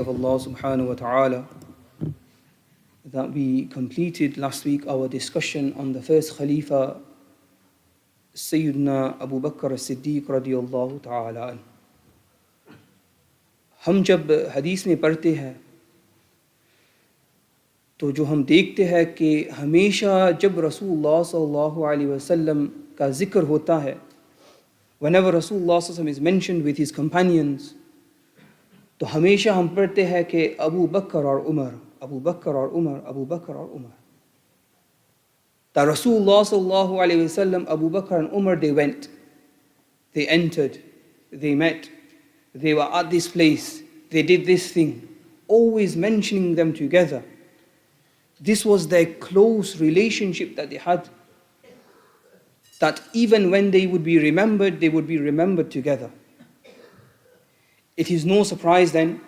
of Allah subhanahu wa ta'ala that we completed last week our discussion on the first Khalifa, Sayyiduna Abu Bakr as-Siddiq radiyallahu ta'ala. हम जब हदीस में पढ़ते हैं तो जो हम देखते हैं कि हमेशा जब रसूलुल्लाह सल्लल्लाहु अलैहि वसल्लम का जिक्र होता है, whenever Rasulullah sallallahu alaihi wasallam is mentioned with his companions, तो हमेशा हम पढ़ते हैं कि अबू बकर और उमर, अबू बकर और उमर, अबू बकर और Umar. That Rasulullah sallallahu alaihi wasallam, Abu Bakr and Umar, they went, they entered, they met, they were at this place, they did this thing, always mentioning them together. This was their close relationship that they had, that even when they would be remembered together. It is no surprise then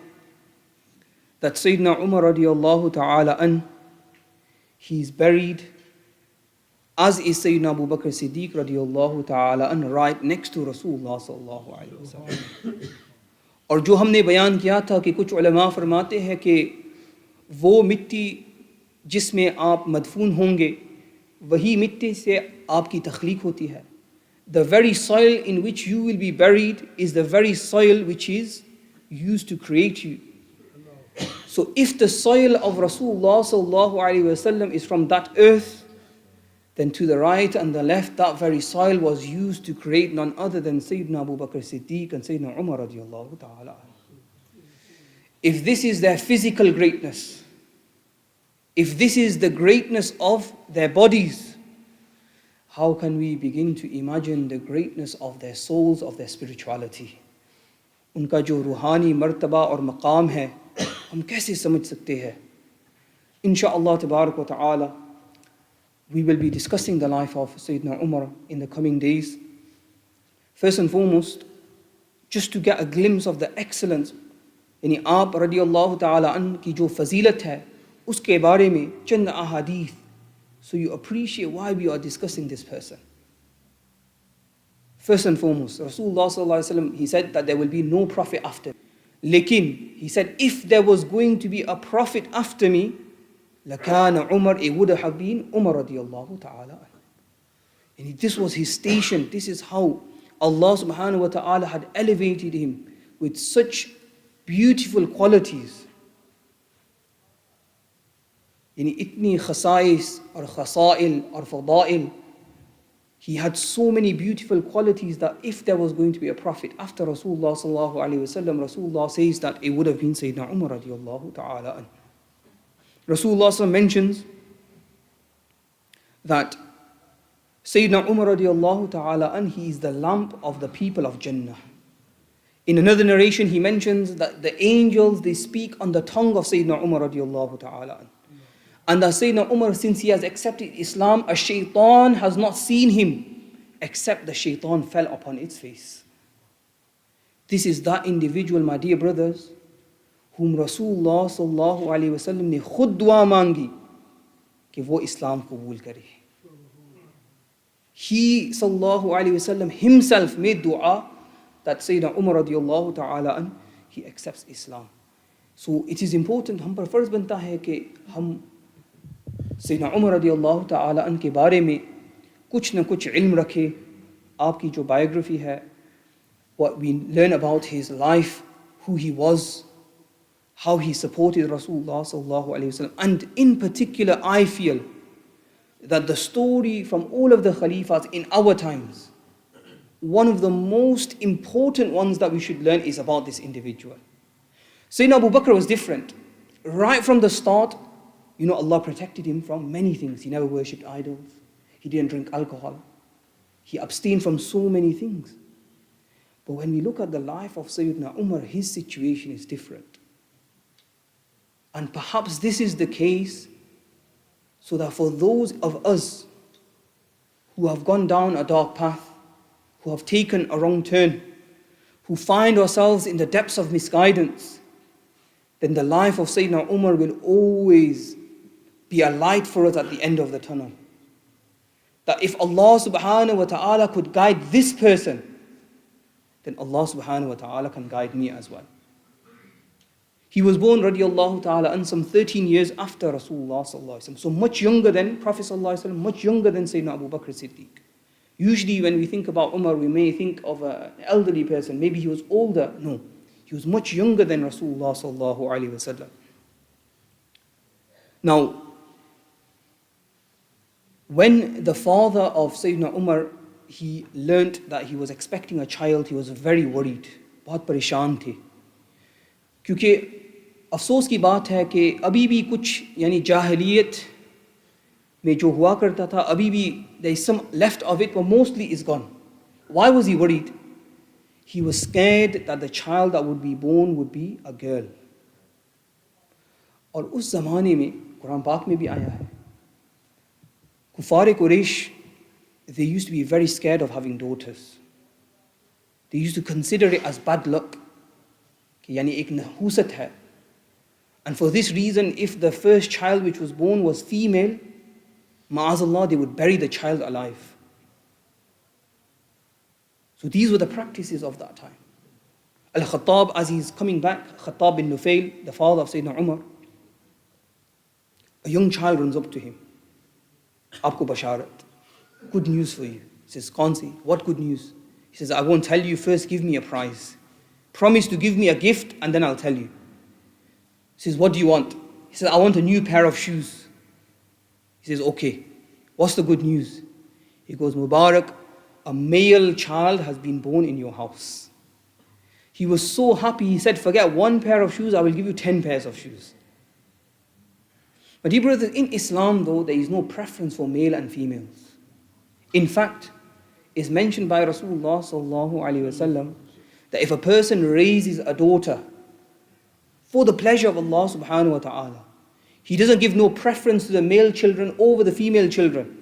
that Sayyidina Umar radiyallahu ta'ala an, he is buried, as is Sayyidina Abu Bakr Siddiq radiyallahu ta'ala an, right next to Rasulullah sallallahu alaihi wasallam. और जो हमने बयान किया था कि कुछ उलमा फरमाते हैं कि वो मिट्टी जिसमें आप मदफून होंगे वही मिट्टी से आपकी तख्लीक होती है. The very soil in which you will be buried is the very soil which is used to create you. So if the soil of Rasulullah sallallahu alaihi wasallam is from that earth, then to the right and the left, that very soil was used to create none other than Sayyidina Abu Bakr Siddiq and Sayyidina Umar radiyallahu ta'ala. If this is their physical greatness, if this is the greatness of their bodies, how can we begin to imagine the greatness of their souls, of their spirituality? उनका जो रूहानी मर्तबा और मकाम है, हम कैसे समझ सकते हैं? Insha'Allah tabarak wa ta'ala, we will be discussing the life of Sayyidina Umar in the coming days. First and foremost, just to get a glimpse of the excellence, यानी आप रदियल्लाहु ta'ala an की जो फजीलत है, उसके बारे में चंद अहादीथ, so you appreciate why we are discussing this person. First and foremost, Rasulullah sallallahu alaihi wasallam, he said that there will be no prophet after. Lekin, he said, if there was going to be a prophet after me, لَكَانَ Umar, it would have been Umar radiyallahu ta'ala. And this was his station. This is how Allah subhanahu wa ta'ala had elevated him with such beautiful qualities. Yani itni khasais or khasail or fadail. He had so many beautiful qualities that if there was going to be a prophet after Rasulullah sallallahu alaihi wasallam, Rasulullah says that it would have been Sayyidina Umar radiyallahu ta'ala an. Rasulullah mentions that Sayyidina Umar radiyallahu ta'ala an, he is the lamp of the people of Jannah. In another narration he mentions that the angels, they speak on the tongue of Sayyidina Umar radiyallahu ta'ala an. And that Sayyidina Umar, since he has accepted Islam, a shaitan has not seen him except the shaitan fell upon its face. This is that individual, my dear brothers, whom Rasulullah sallallahu alaihi wasallam ने खुद दुआ मांगी कि वो इस्लाम कबूल करे. He sallallahu alaihi wasallam himself made dua that Sayyidina Umar radiyallahu ta'ala an, he accepts Islam. So it is important, हम पर फर्ज बनता है कि हम Sayyidina Umar radiyallahu ta'ala an के बारे में कुछ न कुछ इल्म रखें. आपकी जो biography है, what we learn about his life, who he was, how he supported Rasulullah sallallahu alaihi wasallam. And in particular, I feel that the story from all of the Khalifahs in our times, one of the most important ones that we should learn is about this individual. Sayyidina Abu Bakr was different. Right from the start, you know, Allah protected him from many things. He never worshipped idols. He didn't drink alcohol. He abstained from so many things. But when we look at the life of Sayyidina Umar, his situation is different. And perhaps this is the case so that for those of us who have gone down a dark path, who have taken a wrong turn, who find ourselves in the depths of misguidance, then the life of Sayyidina Umar will always be a light for us at the end of the tunnel. That if Allah subhanahu wa ta'ala could guide this person, then Allah subhanahu wa ta'ala can guide me as well. He was born radiallahu ta'ala and some 13 years after Rasulullah sallallahu alaihi wasallam. So much younger than Prophet sallallahu alaihi wasallam, much younger than Sayyidina Abu Bakr Siddiq. Usually when we think about Umar, we may think of an elderly person. Maybe he was older. No, he was much younger than Rasulullah sallallahu alaihi wasallam. Now, when the father of Sayyidina Umar, he learnt that he was expecting a child, he was very worried. बहुत परेशान थे. क्योंकि अफसोस की बात है कि अभी भी कुछ यानी जाहिलियत में जो हुआ करता था, अभी भी there is some left of it, but mostly is gone. Why was he worried? He was scared that the child that would be born would be a girl. और उस ज़माने में कुरान पाक में भी आया है, कुफार Quraish, they used to be very scared of having daughters. They used to consider it as bad luck, कि यानी एक नहूसत है. And for this reason, if the first child which was born was female, ma'azallah, they would bury the child alive. So these were the practices of that time. Al-Khattab, as he's coming back, Khattab bin Nufail, the father of Sayyidina Umar, a young child runs up to him. Aapko basharat, good news for you. He says, Kansi, what good news? He says, I won't tell you, first give me a prize. Promise to give me a gift and then I'll tell you. He says, what do you want? He says, I want a new pair of shoes. He says, okay, what's the good news? He goes, Mubarak, a male child has been born in your house. He was so happy, he said, forget one pair of shoes, I will give you 10 pairs of shoes. But dear brothers, in Islam though, there is no preference for male and females. In fact, it's mentioned by Rasulullah sallallahu alaihi wasallam that if a person raises a daughter for the pleasure of Allah subhanahu wa ta'ala, he doesn't give no preference to the male children over the female children.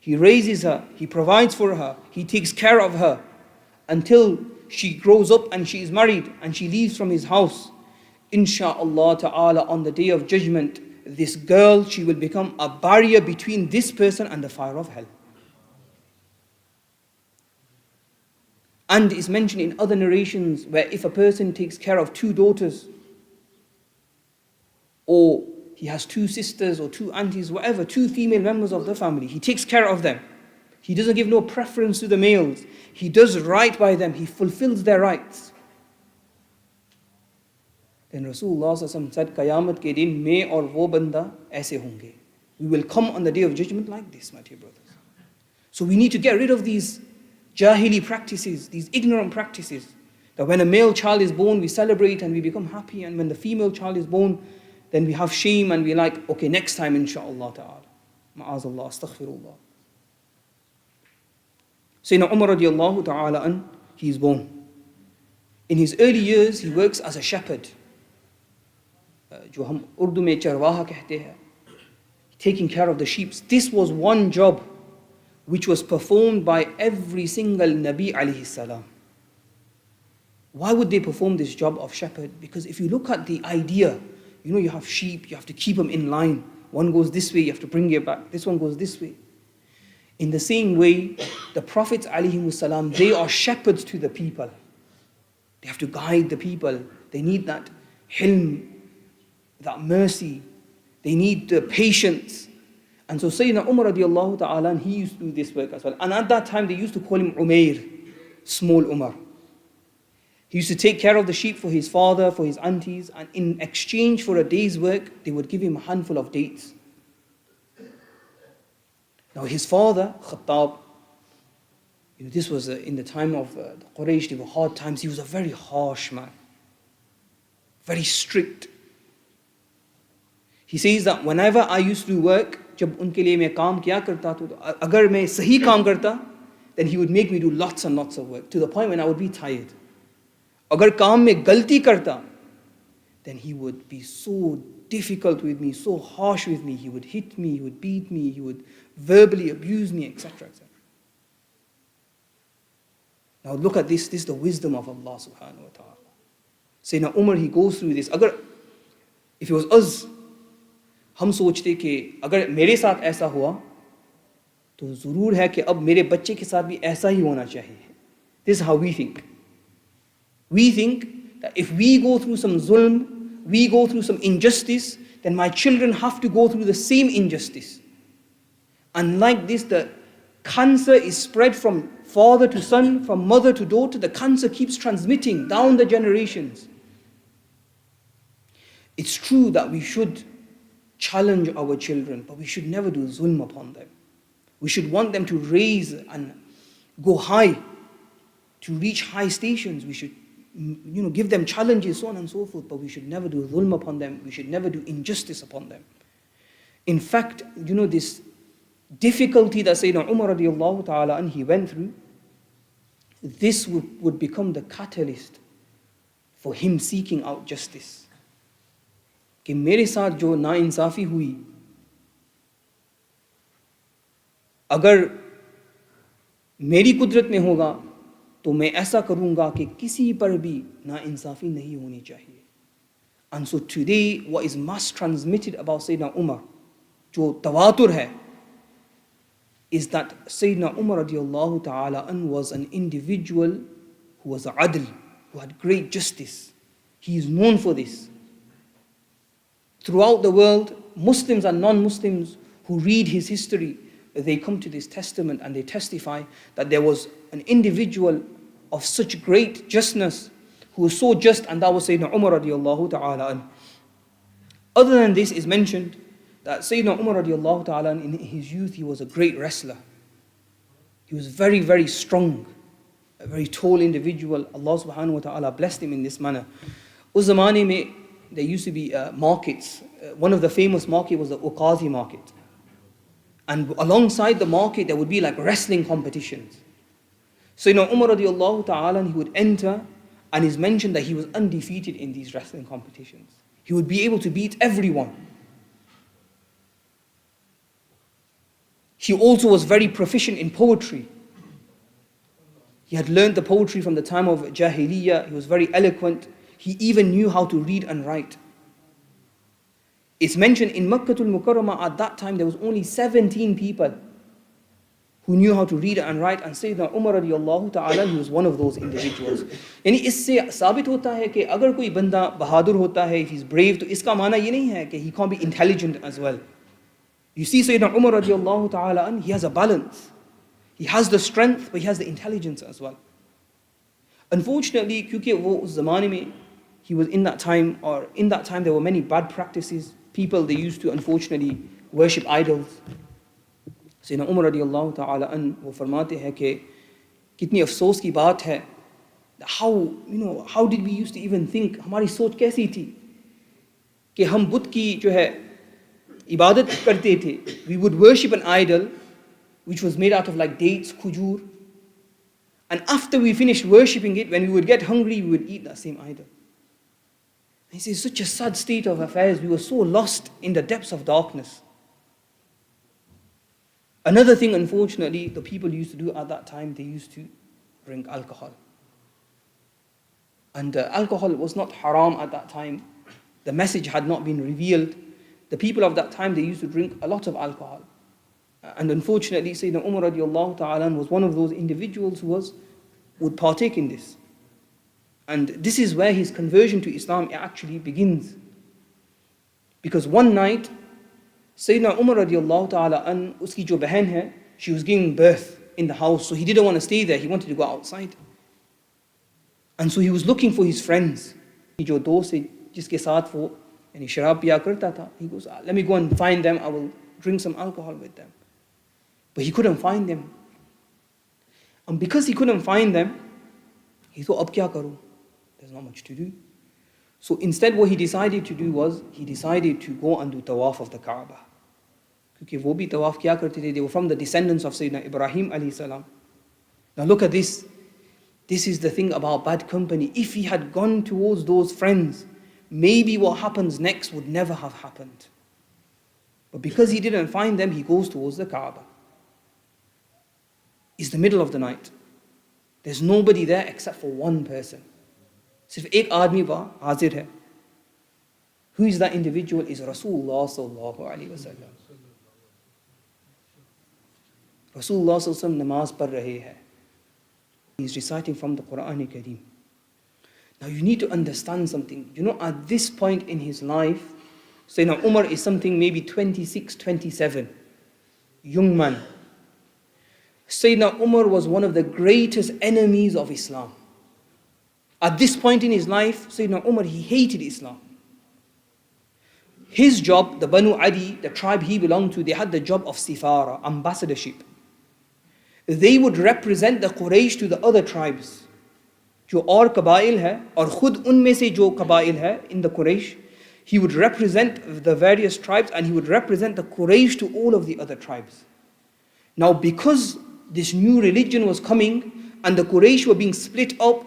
He raises her, he provides for her, he takes care of her until she grows up and she is married and she leaves from his house. Insha'Allah ta'ala, on the day of judgment, this girl, she will become a barrier between this person and the fire of hell. And it's mentioned in other narrations where if a person takes care of two daughters, or he has two sisters or two aunties, whatever, two female members of the family, he takes care of them. He doesn't give no preference to the males. He does right by them. He fulfills their rights. Then Rasulullah said, Qayamat ke din, main aur wo banda aise honge. We will come on the day of judgment like this, my dear brothers. So we need to get rid of these jahili practices, these ignorant practices. That when a male child is born, we celebrate and we become happy. And when the female child is born, then we have shame and we like, okay, next time, insha'Allah ta'ala. Ma'azallah, astaghfirullah. Sayyidina Umar radiallahu ta'ala an, he is born. In his early years, he works as a shepherd. जो हम उर्दू में चरवाहा कहते हैं, taking care of the sheep. This was one job which was performed by every single Nabi alayhi salam. Why would they perform this job of shepherd? Because if you look at the idea, you know, you have sheep, you have to keep them in line. One goes this way, you have to bring it back. This one goes this way. In the same way, the Prophets alayhi salam, they are shepherds to the people. They have to guide the people. They need that hilm, that mercy. They need the patience. And so Sayyidina Umar radiallahu ta'ala, he used to do this work as well. And at that time, they used to call him Umair, small Umar. He used to take care of the sheep for his father, for his aunties, and in exchange for a day's work, they would give him a handful of dates. Now his father, Khattab, this was in the time of the Quraysh, they were hard times. He was a very harsh man, very strict. He says that whenever I used to do work, जब उनके लिए मैं काम किया करता तो अगर मैं सही काम करता, then he would make me do lots and lots of work to the point when I would be tired. अगर काम में गलती करता, then he would be so difficult with me, so harsh with me. He would hit me, he would beat me, he would verbally abuse me, etc., etc. Now look at this. This is the wisdom of Allah subhanahu wa ta'ala. Sayyidina Umar, he goes through this. अगर if it was us, हम सोचते कि अगर मेरे साथ ऐसा हुआ तो ज़रूर है कि अब मेरे बच्चे के साथ भी ऐसा ही होना चाहिए. This is how we think. We think that if we go through some zulm, we go through some injustice, then my children have to go through the same injustice. And like this, the cancer is spread from father to son, from mother to daughter. The cancer keeps transmitting down the generations. It's true that we should challenge our children, but we should never do zulm upon them. We should want them to raise and go high, to reach high stations. We should give them challenges, so on and so forth, but we should never do dhulm upon them. We should never do injustice upon them. In fact, this difficulty that Sayyidina Umar radiallahu ta'ala he went through, this would become the catalyst for him seeking out justice. कि मेरे साथ जो नाइंसाफ़ी हुई, अगर मेरी कुदरत में होगा तो मैं ऐसा करूँगा कि किसी पर भी नाइंसाफ़ी नहीं होनी चाहिए. And so today what is mass transmitted about Sayyidina Umar, जो tawatur है, is that Sayyidina Umar radiallahu ta'ala was an individual who was adl, who had great justice. He is known for this. Throughout the world, Muslims and non-Muslims who read his history, they come to this testament and they testify that there was an individual of such great justness who was so just, and that was Sayyidina Umar radiallahu ta'ala. Other than this is mentioned that Sayyidina Umar radiallahu ta'ala in his youth, he was a great wrestler. He was very, very strong, a very tall individual. Allah subhanahu wa ta'ala blessed him in this manner. Us zamane mein, there used to be markets. One of the famous markets was the Uqazi market. And alongside the market, there would be like wrestling competitions. So, Umar radiallahu ta'ala, he would enter, and it's mentioned that he was undefeated in these wrestling competitions. He would be able to beat everyone. He also was very proficient in poetry. He had learned the poetry from the time of Jahiliyyah. He was very eloquent. He even knew how to read and write. It's mentioned in Makkatul Mukarramah at that time there was only 17 people who knew how to read and write, and Sayyidina Umar radiallahu ta'ala, he was one of those individuals. यानी इससे साबित होता है कि अगर कोई बंदा बहादुर होता है, if he's brave, तो इसका माना ये नहीं है कि he can't be intelligent as well. You see Sayyidina Umar radiallahu ta'ala, he has a balance. He has the strength, but he has the intelligence as well. Unfortunately, क्योंकि वो उस ज़माने में he was in that time there were many bad practices. People, they used to unfortunately worship idols. Sayyidina Umar radiallahu ta'ala वो फरमाते हैं कि कितनी अफसोस की बात है, how did we used to even think, हमारी सोच कैसी थी कि हम बुत की जो है इबादत करते थे. We would worship an idol which was made out of like dates, khujur, and after we finished worshipping it, when we would get hungry, we would eat that same idol. He says, such a sad state of affairs. We were so lost in the depths of darkness. Another thing, unfortunately, the people used to do at that time, they used to drink alcohol. And alcohol was not haram at that time. The message had not been revealed. The people of that time, they used to drink a lot of alcohol. And unfortunately, Sayyidina Umar radiallahu ta'ala was one of those individuals who would partake in this. And this is where his conversion to Islam actually begins. Because one night, Sayyidina Umar radiallahu ta'ala uski jo behan hai, she was giving birth in the house, so he didn't want to stay there, he wanted to go outside. And so he was looking for his friends. Jo dost hai, jiske saath wo yani sharab piya karta tha, he goes, let me go and find them, I will drink some alcohol with them. But he couldn't find them. And because he couldn't find them, he thought, ab kya karu? There's not much to do. So instead what he decided to do was, he decided to go and do tawaf of the Kaaba. Because wo bhi tawaf kya karte the, they were from the descendants of Sayyidina Ibrahim alayhi salam. Now look at this. This is the thing about bad company. If he had gone towards those friends, maybe what happens next would never have happened. But because he didn't find them, he goes towards the Kaaba. It's the middle of the night. There's nobody there except for one person. सिर्फ एक आदमी वहाँ हाजिर है. Who is that individual? Is Rasulullah sallallahu alaihi wasallam. Rasulullah sallallahu alaihi wasallam namaz पढ़ रहे हैं. He is reciting from the Quran Kareem. Now you need to understand something. You know, at this point in his life, Sayyidina Umar is something maybe 26, 27, young man. Sayyidina Umar was one of the greatest enemies of Islam. At this point in his life, Sayyidina Umar, he hated Islam. His job, the Banu Adi, the tribe he belonged to, they had the job of sifara, ambassadorship. They would represent the Quraysh to the other tribes. जो और कबाइल है और खुद उनमें से जो कबाइल है in the Quraysh, he would represent the various tribes and he would represent the Quraysh to all of the other tribes. Now because this new religion was coming and the Quraysh were being split up,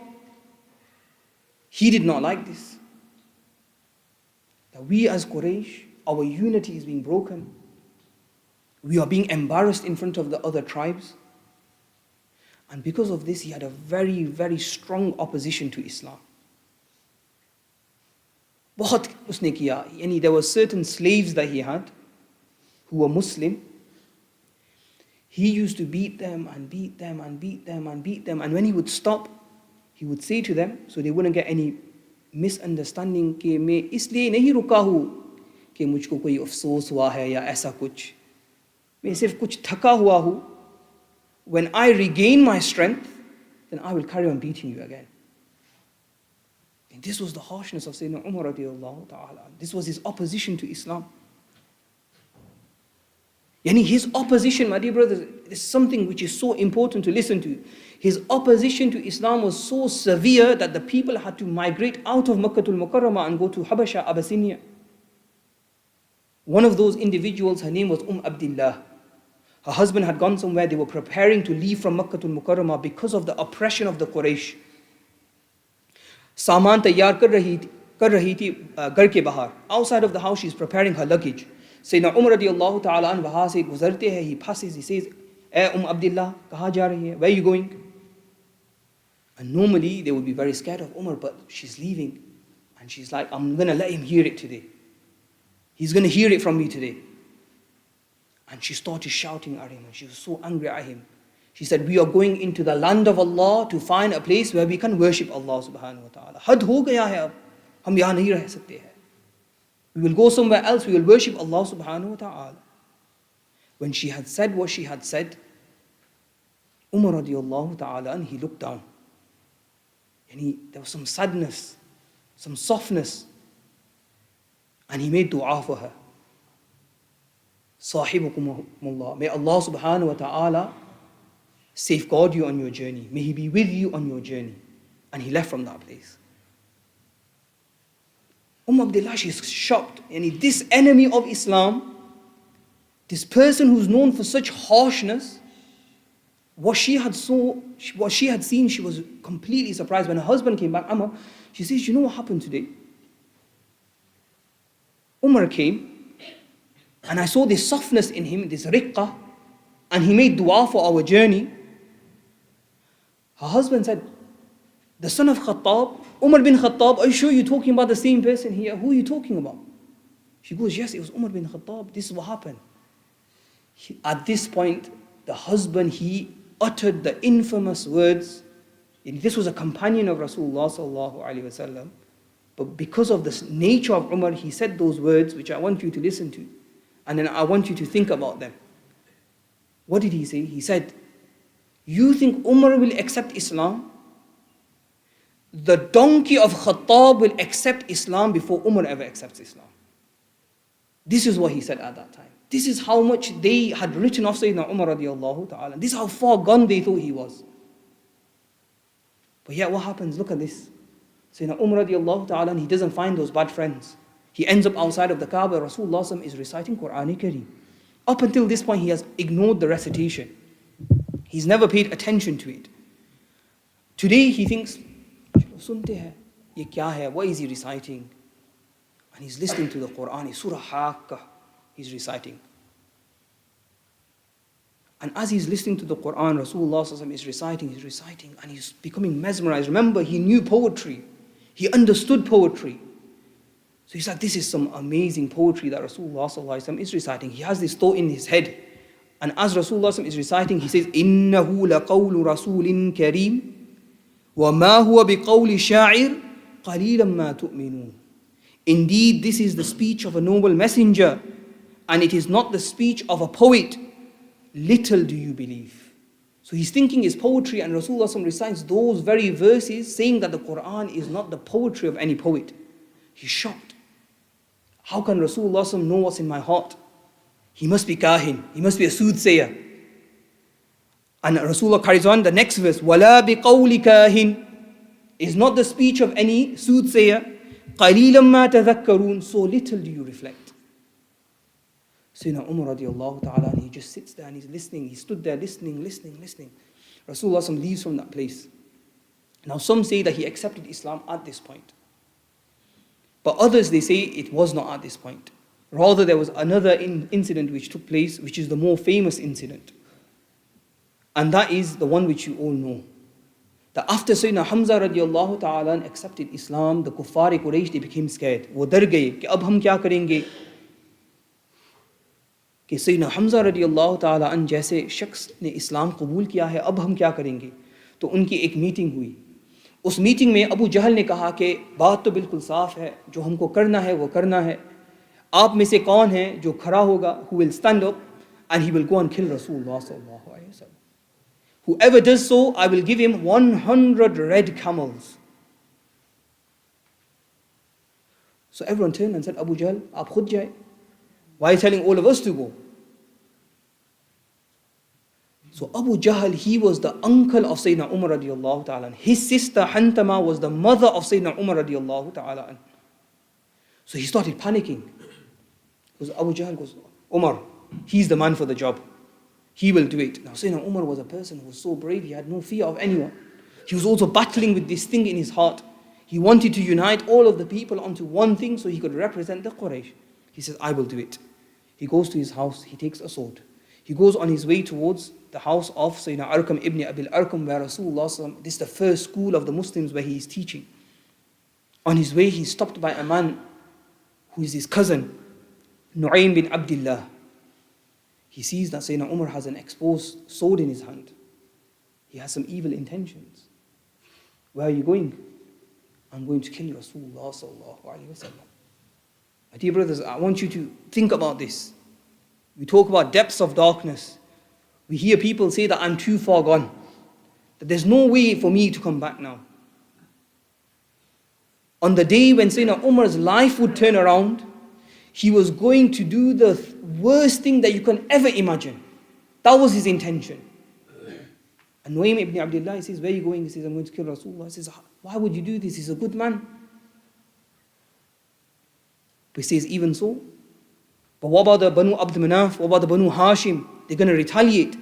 he did not like this. That we as Quraysh, our unity is being broken. We are being embarrassed in front of the other tribes. And because of this, he had a very, very strong opposition to Islam. बहुत उसने किया. Yani there were certain slaves that he had who were Muslim. He used to beat them and beat them and beat them and beat them. And when he would stop, he would say to them, so they wouldn't get any misunderstanding कि मैं इसलिए नहीं रुका हूँ कि मुझको कोई अफसोस हुआ है या ऐसा कुछ. मैं सिर्फ कुछ थका हुआ हूँ. When I regain my strength, then I will carry on beating you again. And this was the harshness of Sayyidina Umar radiallahu ta'ala. This was his opposition to Islam. Yani his opposition, my dear brothers, is something which is so important to listen to. His opposition to Islam was so severe that the people had to migrate out of Makkah al-Mukarramah and go to Habasha, Abyssinia. One of those individuals, her name was Abdullah. Her husband had gone somewhere, they were preparing to leave from Makkah al-Mukarramah because of the oppression of the Quraysh. Saman tayyar kar rahi thi ghar ke bahar. Outside of the house, she's preparing her luggage. Sayyidina Umar radiallahu ta'ala an wahan se guzarte hai, he passes, he says, Abdullah, kaha ja rahi hai? Where are you going? And normally they would be very scared of Umar, but she's leaving. And she's like, I'm going to let him hear it today. He's going to hear it from me today. And she started shouting at him, and she was so angry at him. She said, we are going into the land of Allah to find a place where we can worship Allah subhanahu wa ta'ala. Had ho gaya hai ab, hum yahan nahi reh sakte hai. We will go somewhere else, we will worship Allah subhanahu wa ta'ala. When she had said what she had said, Umar radiallahu ta'ala, and he looked down. And there was some sadness, some softness. And he made dua for her. Sahibukumullah. May Allah subhanahu wa ta'ala safeguard you on your journey. May He be with you on your journey. And he left from that place. Abdullah, she's shocked. And this enemy of Islam, this person who's known for such harshness, what she had seen, she was completely surprised. When her husband came back, Umar, she says, you know what happened today? Umar came, and I saw this softness in him, this riqqah, and he made dua for our journey. Her husband said, the son of Khattab, Umar bin Khattab, are you sure you're talking about the same person here? Who are you talking about? She goes, yes, it was Umar bin Khattab. This is what happened. At this point, the husband, he uttered the infamous words. This was a companion of Rasulullah sallallahu alaihi wasallam. But because of the nature of Umar, he said those words, which I want you to listen to. And then I want you to think about them. What did he say? He said, you think Umar will accept Islam? The donkey of Khattab will accept Islam before Umar ever accepts Islam. This is what he said at that time. This is how much they had written off Sayyidina Umar radiallahu ta'ala. This is how far gone they thought he was. But yet what happens? Look at this. Sayyidina Umar radiallahu ta'ala, he doesn't find those bad friends. He ends up outside of the Kaaba. Rasulullah is reciting Qur'an Kareem. Up until this point, he has ignored the recitation. He's never paid attention to it. Today, he thinks, Sunte hai, ye kya hai? What is he reciting? And he's listening to the Qur'an. Surah Haqqah, he's reciting. And as he's listening to the Qur'an, Rasulullah is reciting, and he's becoming mesmerized. Remember, he knew poetry. He understood poetry. So he's like, this is some amazing poetry that Rasulullah is reciting. He has this thought in his head. And as Rasulullah is reciting, he says, إِنَّهُ لَقَوْلُ رَسُولٍ كَرِيمٍ وَمَا هُوَ بِقَوْلِ شَاعِرٍ قَلِيلًا مَا تُؤْمِنُونَ. Indeed, this is the speech of a noble messenger, and it is not the speech of a poet. Little do you believe. So he's thinking it's poetry, and Rasulullah recites those very verses saying that the Quran is not the poetry of any poet. He's shocked. How can Rasulullah know what's in my heart? He must be kahin, he must be a soothsayer. And Rasulullah carries on the next verse, وَلَا بِقَوْلِ كَاهِنٍ, is not the speech of any soothsayer. قَلِيلًا مَا تَذَكَّرُونَ, so little do you reflect. Sayyidina Umar radiallahu ta'ala, he just sits there and he's listening. He stood there listening. Rasulullah leaves from that place. Now some say that he accepted Islam at this point. But others, they say it was not at this point. Rather, there was another incident which took place, which is the more famous incident. And that is the one which you all know. That after Sayyidina Hamza radiallahu ta'ala accepted Islam, the kuffar Quraysh, they became scared. वो डर गए कि अब हम क्या करेंगे? कि Sayyidina Hamza radiallahu ta'ala an जैसे शख्स ने इस्लाम कबूल किया है, अब हम क्या करेंगे? तो उनकी एक मीटिंग हुई. उस मीटिंग में अबू जहल ने कहा कि बात तो बिल्कुल साफ है, जो हमको करना है वो करना है. आप में से कौन है जो खड़ा होगा, who will stand up and he will go and kill Rasulullah sallallahu alaihi wasallam. Whoever does so, I will give him 100 red camels. So everyone turned and said, Abu Jahl, aap khud jaye. Why are you telling all of us to go? So Abu Jahl, he was the uncle of Sayyidina Umar radiallahu ta'ala. His sister Hantama was the mother of Sayyidina Umar radiallahu ta'ala. So he started panicking. Because Abu Jahl goes, Umar, he's the man for the job. He will do it. Now Sayyidina Umar was a person who was so brave, he had no fear of anyone. He was also battling with this thing in his heart. He wanted to unite all of the people onto one thing so he could represent the Quraysh. He says, I will do it. He goes to his house, he takes a sword. He goes on his way towards the house of Sayyidina Arqam ibn Abil Arqam, where Rasulullah, this is the first school of the Muslims where he is teaching. On his way, he's stopped by a man who is his cousin, Nu'aym bin Abdullah. He sees that Sayyidina Umar has an exposed sword in his hand. He has some evil intentions. Where are you going? I'm going to kill Rasulullah sallallahu alaihi wasallam. My dear brothers, I want you to think about this. We talk about depths of darkness. We hear people say that I'm too far gone, that there's no way for me to come back now. On the day when Sayyidina Umar's life would turn around, he was going to do the worst thing that you can ever imagine. That was his intention. And Nu'aym ibn Abdullah, he says, where are you going? He says, I'm going to kill Rasulullah. He says, why would you do this? He's a good man. But he says, even so, but what about the Banu Abd Manaf? What about the Banu Hashim? They're going to retaliate.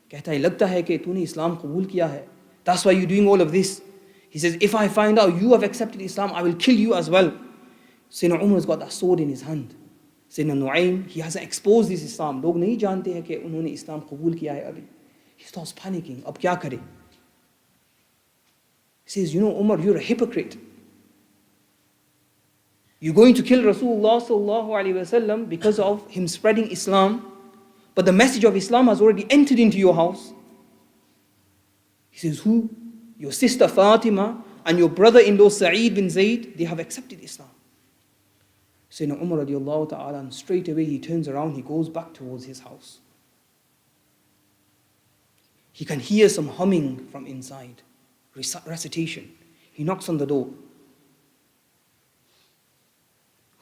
कहता है लगता है कि तूने इस्लाम कबूल किया है. That's why you're doing all of this. He says, if I find out you have accepted Islam, I will kill you as well. Sayyidina Umar has got that sword in his hand. Sayyidina Nu'aym, he hasn't exposed this Islam. लोग नहीं जानते हैं कि उन्होंने इस्लाम कबूल किया है अभी. He starts panicking. अब क्या करे? He says, you know, Umar, you're a hypocrite. You're going to kill Rasulullah sallallahu alaihi wasallam because of him spreading Islam, but the message of Islam has already entered into your house. He says, who? Your sister Fatima and your brother-in-law Sa'id bin Zayd, they have accepted Islam. Sayyidina Umar radiallahu ta'ala, and straight away he turns around, he goes back towards his house. He can hear some humming from inside, recitation. He knocks on the door.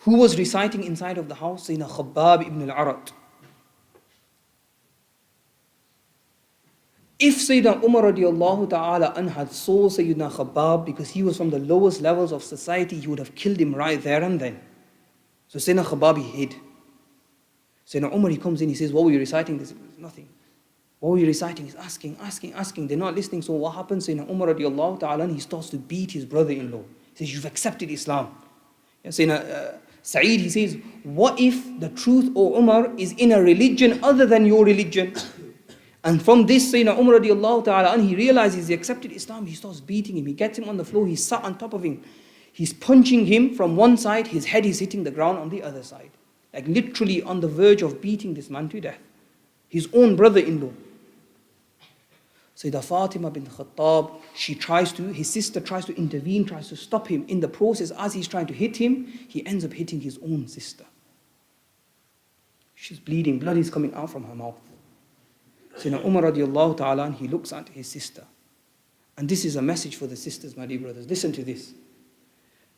Who was reciting inside of the house? Sayyidina Khabbab ibn al-Arat. If Sayyidina Umar radiallahu ta'ala an had saw Sayyidina Khabbab, because he was from the lowest levels of society, he would have killed him right there and then. So Sayyidina Khabbab, he hid. Sayyidina Umar, he comes in, he says, what were you reciting? This nothing. What were you reciting? He's asking. They're not listening. So what happens? Sayyidina Umar radiallahu ta'ala, he starts to beat his brother-in-law. He says, you've accepted Islam. Sayyidina Sa'id, he says, what if the truth, O Umar, is in a religion other than your religion? And from this, Sayyidina Umar radiallahu ta'ala, and he realizes he accepted Islam, he starts beating him. He gets him on the floor, he's sat on top of him. He's punching him from one side, his head is hitting the ground on the other side. Like literally on the verge of beating this man to death. His own brother-in-law. Sayyidah Fatima bin Khattab, his sister tries to intervene, tries to stop him. In the process, as he's trying to hit him, he ends up hitting his own sister. She's bleeding, blood is coming out from her mouth. Sayyidina Umar radiallahu ta'ala, he looks at his sister. And this is a message for the sisters, my dear brothers. Listen to this.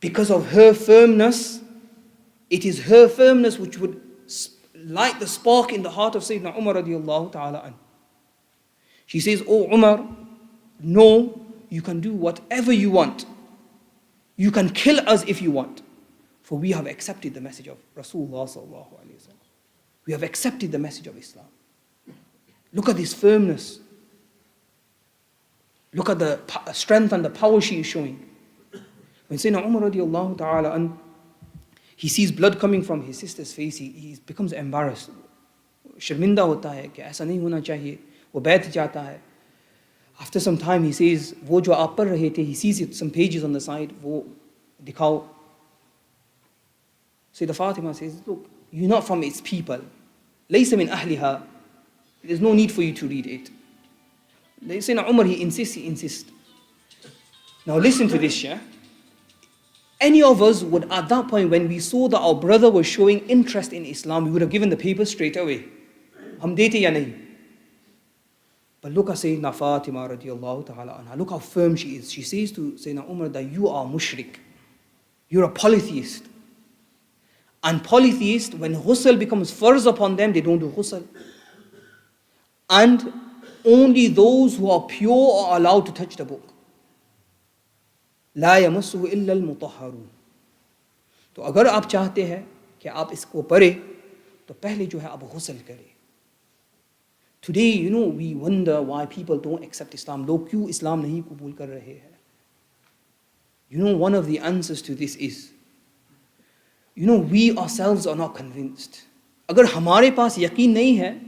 Because of her firmness, it is her firmness which would light the spark in the heart of Sayyidina Umar radiallahu ta'ala. She says, "Oh Umar, no, you can do whatever you want. You can kill us if you want. For we have accepted the message of Rasulullah sallallahu alayhi wa sallam. We have accepted the message of Islam." Look at this firmness. Look at the strength and the power she is showing. When Sayyidina Umar radiallahu ta'ala, he sees blood coming from his sister's face, he becomes embarrassed. शर्मिंदा होता है कि ऐसा नहीं होना चाहिए. वो बैठ जाता है. After some time he says, वो जो आप पढ़ रहे थे, he sees it, some pages on the side, वो दिखाओ. Sayyidah Fatima says, look, you're not from its people. ليس من أهلها. There's no need for you to read it. Sayyidina Umar, he insists. Now listen to this, yeah? Any of us would, at that point, when we saw that our brother was showing interest in Islam, we would have given the paper straight away. Hum dete ya nahi? But look at Sayyidina Fatima radiallahu ta'ala anha. Look how firm she is. She says to Sayyidina Umar that you are mushrik. You're a polytheist. And polytheists, when ghusl becomes farz upon them, they don't do ghusl. And only those who are pure are allowed to touch the book. لا يمسه إلا المطهرون. तो अगर आप चाहते हैं कि आप इसको पढ़े, तो पहले जो है आप ग़ुस्ल करें. Today, you know, we wonder why people don't accept Islam. लोग क्यों इस्लाम नहीं कबूल कर रहे हैं? You know, one of the answers to this is, you know, we ourselves are not convinced. अगर हमारे पास यकीन नहीं है,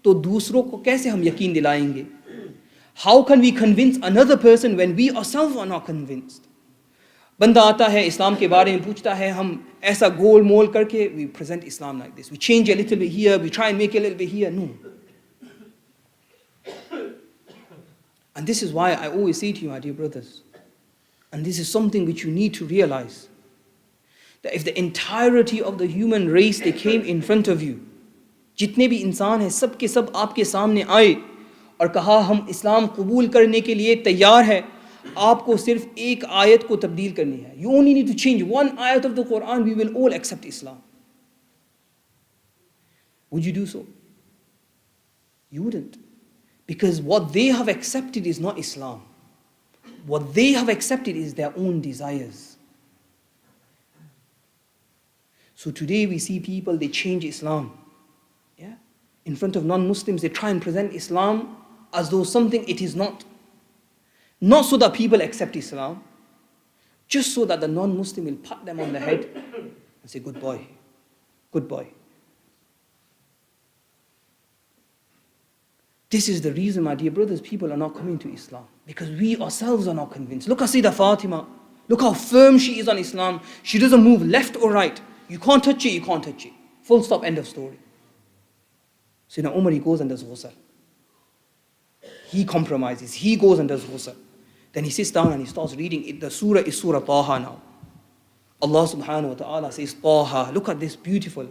तो दूसरों को कैसे हम यकीन दिलाएंगे? How can we convince another person when we ourselves are not convinced? बंदा आता है, इस्लाम के बारे में पूछता है, हम ऐसा गोल मोल करके, we present Islam like this. We change a little bit here, we try and make a little bit here. No. And this is why I always say to you, my dear brothers, and this is something which you need to realize, that if the entirety of the human race, they came in front of you, जितने भी इंसान हैं, सब के सब आपके सामने आए और कहा हम इस्लाम कबूल करने के लिए तैयार हैं, आपको सिर्फ एक आयत को तब्दील करनी है. You only need to change one ayat of the Quran, we will all accept Islam. Would you do so? You wouldn't. Because what they have accepted is not Islam. What they have accepted is their own desires. So today we see people, they change Islam. Yeah? In front of non-Muslims, they try and present Islam as though something it is not. Not so that people accept Islam, just so that the non-Muslim will pat them on the head and say, good boy, good boy. This is the reason, my dear brothers, people are not coming to Islam. Because we ourselves are not convinced. Look at Sayyidah Fatima. Look how firm she is on Islam. She doesn't move left or right. You can't touch it, you can't touch it. Full stop, end of story. Sayyidina Umar, he goes and does ghusl. He compromises. He goes and does ghusl. Then he sits down and he starts reading it. The surah is Surah Taha now. Allah subhanahu wa ta'ala says, Taha. Look at this, beautiful.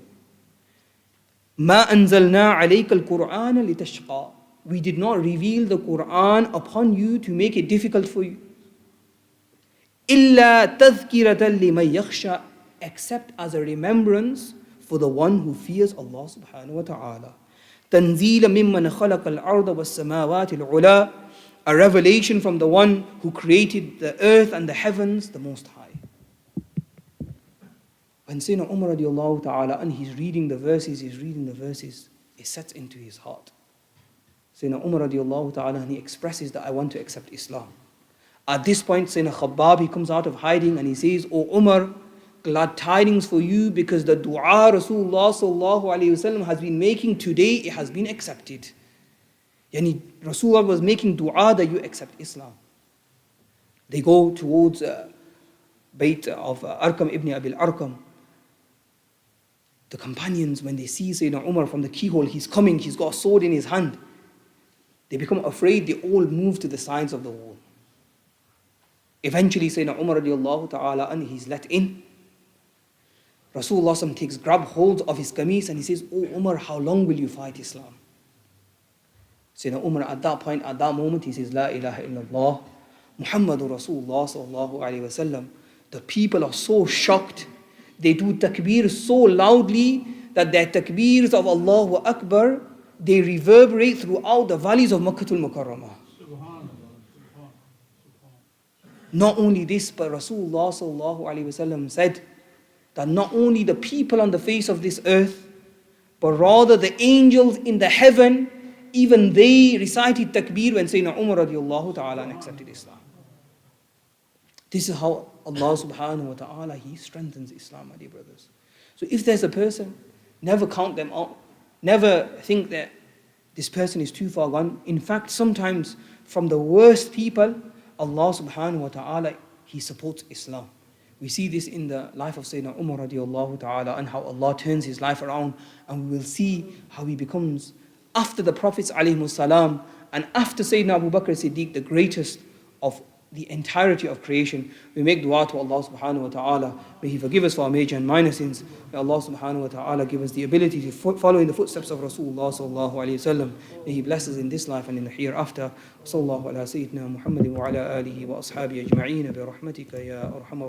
مَا أَنزَلْنَا عَلَيْكَ الْقُرْآنَ لِتَشْقَى. We did not reveal the Quran upon you to make it difficult for you. إِلَّا تَذْكِرَةً لِمَنْ يَخْشَى. Except as a remembrance for the one who fears Allah subhanahu wa ta'ala. تَنْزِيلًا مِمَّنْ خَلَقَ الْأَرْضَ وَالسَّمَاوَاتِ الْعُلَى. A revelation from the one who created the earth and the heavens, the Most High. When Sayyidina Umar radiallahu ta'ala, and he's reading the verses, it sets into his heart. Sayyidina Umar radiallahu ta'ala, and he expresses that I want to accept Islam. At this point, Sayyidina Khabbab, he comes out of hiding and he says, O Umar, glad tidings for you, because the dua Rasulullah sallallahu alayhi wasallam has been making today, it has been accepted. Yani Rasulullah was making dua that you accept Islam. They go towards Bayt of Arqam ibn Abil Arqam. The companions, when they see Sayyidina Umar from the keyhole, he's coming, he's got a sword in his hand. They become afraid, they all move to the sides of the wall. Eventually, Sayyidina Umar radiallahu ta'ala, and he's let in. Rasulullah takes grab hold of his qameez and he says, "Oh Umar, how long will you fight Islam?" Sayyidina Umar at that point, at that moment, he says, "La ilaha illallah, Muhammadur Rasulullah sallallahu alayhi wasallam." The people are so shocked. They do takbir so loudly that their takbirs of Allahu Akbar, they reverberate throughout the valleys of Makkatul Mukarramah. Not only this, but Rasulullah sallallahu alayhi wasallam said that not only the people on the face of this earth, but rather the angels in the heaven, even they recited takbir when Sayyidina Umar radiallahu ta'ala accepted Islam. This is how Allah subhanahu wa ta'ala, He strengthens Islam, my dear brothers. So if there's a person, never count them out. Never think that this person is too far gone. In fact, sometimes from the worst people, Allah subhanahu wa ta'ala, He supports Islam. We see this in the life of Sayyidina Umar radiallahu ta'ala and how Allah turns his life around, and we will see how he becomes, after the Prophets alayhimus salam and after Sayyidina Abu Bakr Siddiq, the greatest of the entirety of creation. We make dua to Allah subhanahu wa ta'ala. May He forgive us for our major and minor sins. May Allah subhanahu wa ta'ala give us the ability to follow in the footsteps of Rasulullah sallallahu alayhi wa sallam. May He bless us in this life and in the hereafter. Sallallahu ala Sayyidina Muhammadin wa ala alihi wa ashabihi ajma'een bi rahmatika ya arhamar